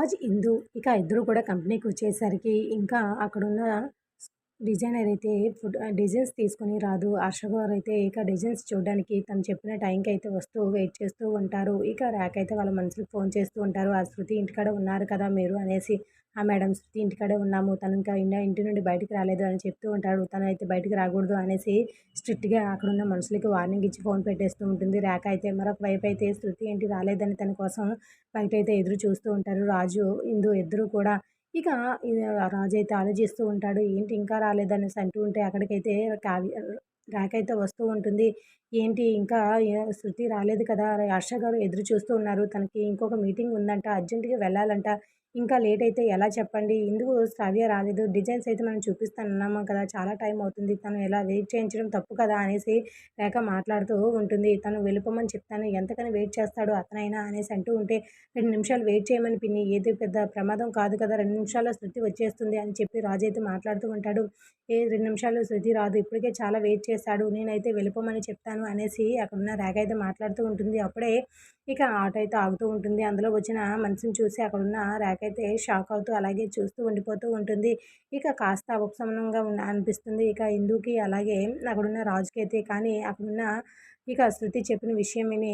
రాజ్, ఇందు ఇక ఇద్దరు కూడా కంపెనీకొచ్చేసరికి ఇంకా అక్కడున్న డిజైనర్ అయితే డిజైన్స్ తీసుకొని రాదు. హర్ష గారైతే ఇక డిజైన్స్ చూడడానికి తను చెప్పిన టైంకైతే వస్తూ వెయిట్ చేస్తూ ఉంటారు. ఇక ర్యాక్ అయితే వాళ్ళ మనసుకి ఫోన్ చేస్తూ ఉంటారు. ఆ శృతి ఇంటికాడ ఉన్నారు కదా మీరు అనేసి. ఆ మేడం శృతి ఇంటికాడే ఉన్నాము. తను ఇంకా ఇంటి నుండి బయటికి రాలేదు అని చెప్తూ ఉంటాడు. తనైతే బయటికి రాకూడదు అనేసి స్ట్రిక్ట్‌గా అక్కడున్న మనుషులకి వార్నింగ్ ఇచ్చి ఫోన్ పెట్టేస్తూ ఉంటుంది. ర్యాక్ అయితే మరొక వైపు అయితే శృతి ఏంటి రాలేదని తన కోసం బయటైతే ఎదురు చూస్తూ ఉంటారు. రాజు, ఇందు ఇద్దరు కూడా ఇక రాజైతే ఆలోచిస్తూ ఉంటాడు. ఏంటి ఇంకా రాలేదనేసి అంటూ ఉంటే అక్కడికైతే కావ్య రాకైతే వస్తూ ఉంటుంది. ఏంటి ఇంకా శృతి రాలేదు కదా! హర్ష గారు ఎదురు చూస్తూ ఉన్నారు. తనకి ఇంకొక మీటింగ్ ఉందంట. అర్జెంట్‌గా వెళ్ళాలంట. ఇంకా లేట్ అయితే ఎలా చెప్పండి? ఎందుకు శ్రావ్య రాలేదు? డిజైన్స్ అయితే మనం చూపిస్తానన్నాము కదా! చాలా టైం అవుతుంది. తను ఇలా వెయిట్ చేయించడం తప్పు కదా! అనేసి రేఖ మాట్లాడుతూ ఉంటుంది. తను వెళ్ళిపోమని చెప్తాను. ఎంతకని వెయిట్ చేస్తాడు అతనైనా అనేసి అంటూ ఉంటే 2 నిమిషాలు వెయిట్ చేయమని పిన్ని. ఏది పెద్ద ప్రమాదం కాదు కదా! 2 నిమిషాల్లో శృతి వచ్చేస్తుంది అని చెప్పి రాజైతే మాట్లాడుతూ ఉంటాడు. 2 నిమిషాల్లో శృతి రాదు. ఇప్పటికే చాలా వెయిట్ చేశాడు. నేనైతే వెళ్ళిపోమని చెప్తాను అనేసి అక్కడున్న రేఖ అయితే మాట్లాడుతూ ఉంటుంది. అప్పుడే ఇక ఆటో అయితే ఆగుతూ ఉంటుంది. అందులో వచ్చిన మనిషిని చూసి అక్కడున్న రేఖ అయితే షాక్ అవుతూ అలాగే చూస్తూ ఉండిపోతూ ఉంటుంది. ఇక కాస్త ఉపశమనంగా అనిపిస్తుంది. ఇక ఇందుకి అలాగే అక్కడున్న రాజుకి అయితే. కానీ అక్కడున్న ఇక శృతి చెప్పిన విషయం విని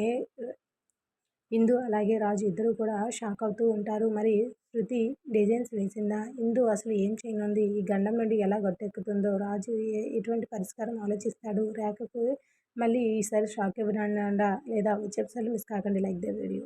ఇందు అలాగే రాజు ఇద్దరు కూడా షాక్ అవుతూ ఉంటారు. మరి శృతి డిజైన్స్ వేసిందా? ఇందు అసలు ఏం చేయనుంది? ఈ గండం నుండి ఎలా గట్టెక్కుతుందో? రాజు ఎటువంటి పరిష్కారం ఆలోచిస్తాడు? రేఖకు మళ్ళీ ఈసారి షాక్ ఇవ్వనున్నాడా? లేదా వచ్చే ఎపిసోడ్‌లో మిస్ కాకండి. Like the video.